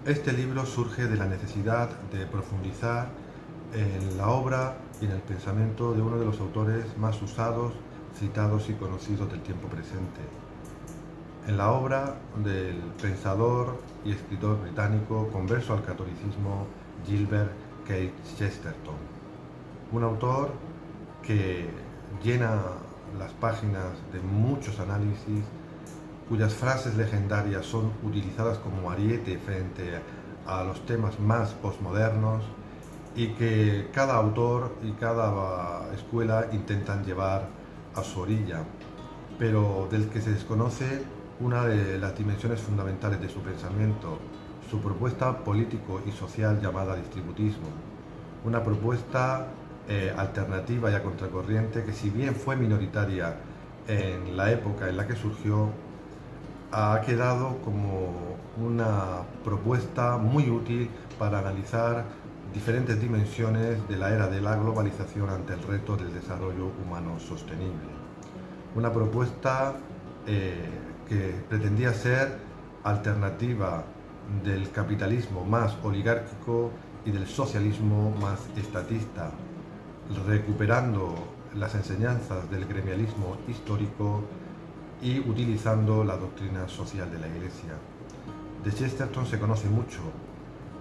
Este libro surge de la necesidad de profundizar en la obra y en el pensamiento de uno de los autores más usados, citados y conocidos del tiempo presente. En la obra del pensador y escritor británico converso al catolicismo Gilbert Keith Chesterton, un autor que llena las páginas de muchos análisis, cuyas frases legendarias son utilizadas como ariete frente a los temas más posmodernos y que cada autor y cada escuela intentan llevar a su orilla, pero del que se desconoce una de las dimensiones fundamentales de su pensamiento, su propuesta político y social llamada distributismo, una propuesta alternativa y a contracorriente que, si bien fue minoritaria en la época en la que surgió, ha quedado como una propuesta muy útil para analizar diferentes dimensiones de la era de la globalización ante el reto del desarrollo humano sostenible. Una propuesta que pretendía ser alternativa del capitalismo más oligárquico y del socialismo más estatista, recuperando las enseñanzas del gremialismo histórico y utilizando la doctrina social de la Iglesia. De Chesterton se conoce mucho,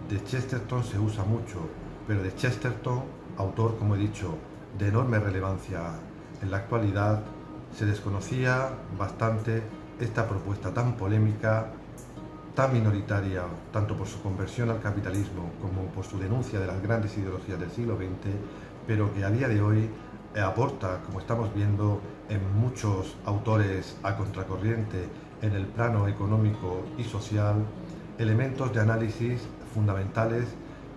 de Chesterton se usa mucho, pero de Chesterton, autor, como he dicho, de enorme relevancia en la actualidad, se desconocía bastante esta propuesta tan polémica, tan minoritaria, tanto por su conversión al capitalismo como por su denuncia de las grandes ideologías del siglo XX, pero que a día de hoy aporta, como estamos viendo en muchos autores a contracorriente en el plano económico y social, elementos de análisis fundamentales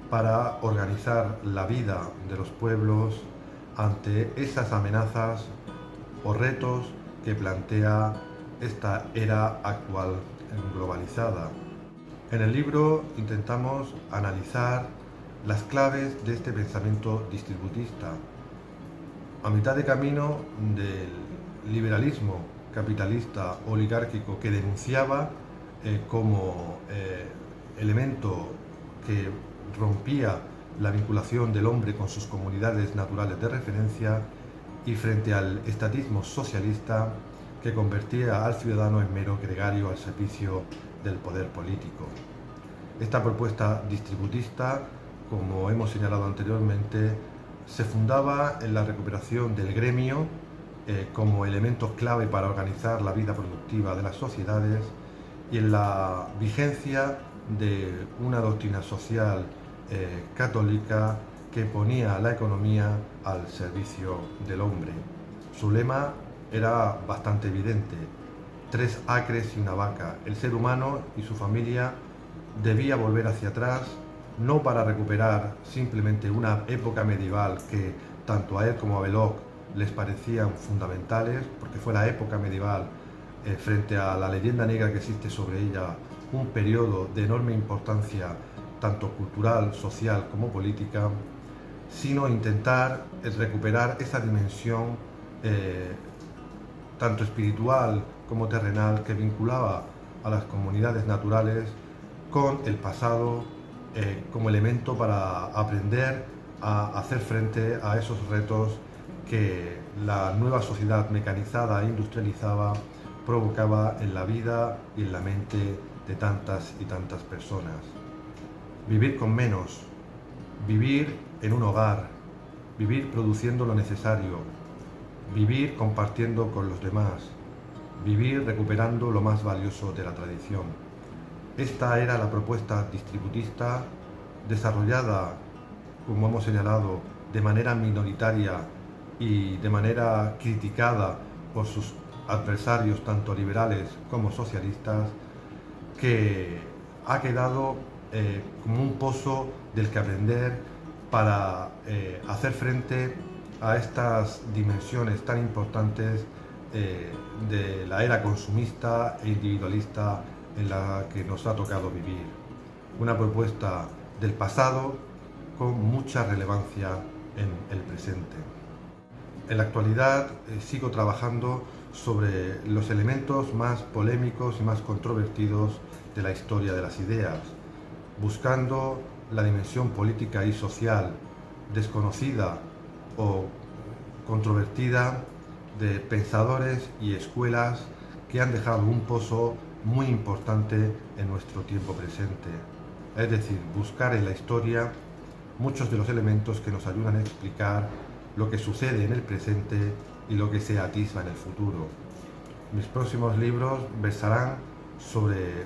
para organizar la vida de los pueblos ante esas amenazas o retos que plantea esta era actual globalizada. En el libro intentamos analizar las claves de este pensamiento distributista, a mitad de camino del liberalismo capitalista oligárquico que denunciaba como elemento que rompía la vinculación del hombre con sus comunidades naturales de referencia, y frente al estatismo socialista que convertía al ciudadano en mero gregario al servicio del poder político. Esta propuesta distributista, como hemos señalado anteriormente, se fundaba en la recuperación del gremio como elemento clave para organizar la vida productiva de las sociedades y en la vigencia de una doctrina social católica que ponía la economía al servicio del hombre. Su lema era bastante evidente: 3 acres y una vaca. El ser humano y su familia debía volver hacia atrás, no para recuperar simplemente una época medieval que tanto a él como a Belloc les parecían fundamentales, porque fue la época medieval, frente a la leyenda negra que existe sobre ella, un periodo de enorme importancia tanto cultural, social como política, sino intentar recuperar esa dimensión tanto espiritual como terrenal que vinculaba a las comunidades naturales con el pasado como elemento para aprender a hacer frente a esos retos que la nueva sociedad mecanizada e industrializada provocaba en la vida y en la mente de tantas y tantas personas. Vivir con menos, vivir en un hogar, vivir produciendo lo necesario, vivir compartiendo con los demás, vivir recuperando lo más valioso de la tradición. Esta era la propuesta distributista desarrollada, como hemos señalado, de manera minoritaria y de manera criticada por sus adversarios tanto liberales como socialistas, que ha quedado como un pozo del que aprender para hacer frente a estas dimensiones tan importantes de la era consumista e individualista en la que nos ha tocado vivir. Una propuesta del pasado con mucha relevancia en el presente. En la actualidad sigo trabajando sobre los elementos más polémicos y más controvertidos de la historia de las ideas. buscando la dimensión política y social desconocida o controvertida de pensadores y escuelas que han dejado un pozo muy importante en nuestro tiempo presente. Es decir, buscar en la historia muchos de los elementos que nos ayudan a explicar lo que sucede en el presente y lo que se atisba en el futuro. Mis próximos libros versarán sobre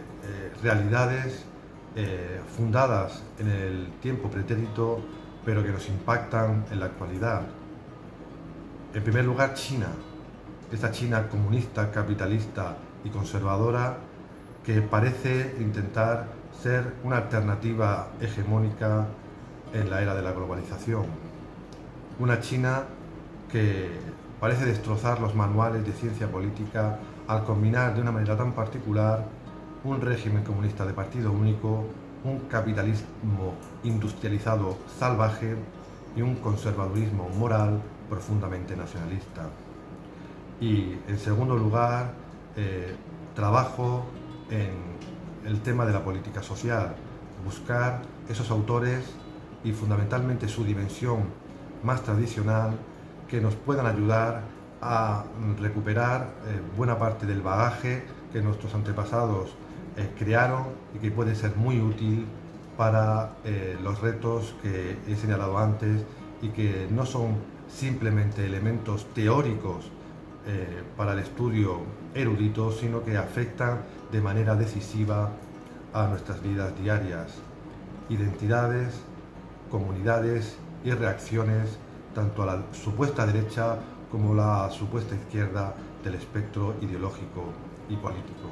realidades fundadas en el tiempo pretérito, pero que nos impactan en la actualidad. En primer lugar, China, esa China comunista, capitalista y conservadora que parece intentar ser una alternativa hegemónica en la era de la globalización. Una China que parece destrozar los manuales de ciencia política al combinar de una manera tan particular un régimen comunista de partido único, un capitalismo industrializado salvaje y un conservadurismo moral profundamente nacionalista. Y en segundo lugar, trabajo en el tema de la política social, buscar esos autores y fundamentalmente su dimensión más tradicional que nos puedan ayudar a recuperar buena parte del bagaje que nuestros antepasados crearon y que puede ser muy útil para los retos que he señalado antes y que no son simplemente elementos teóricos para el estudio erudito, sino que afectan de manera decisiva a nuestras vidas diarias, identidades, comunidades y reacciones tanto a la supuesta derecha como a la supuesta izquierda del espectro ideológico y político.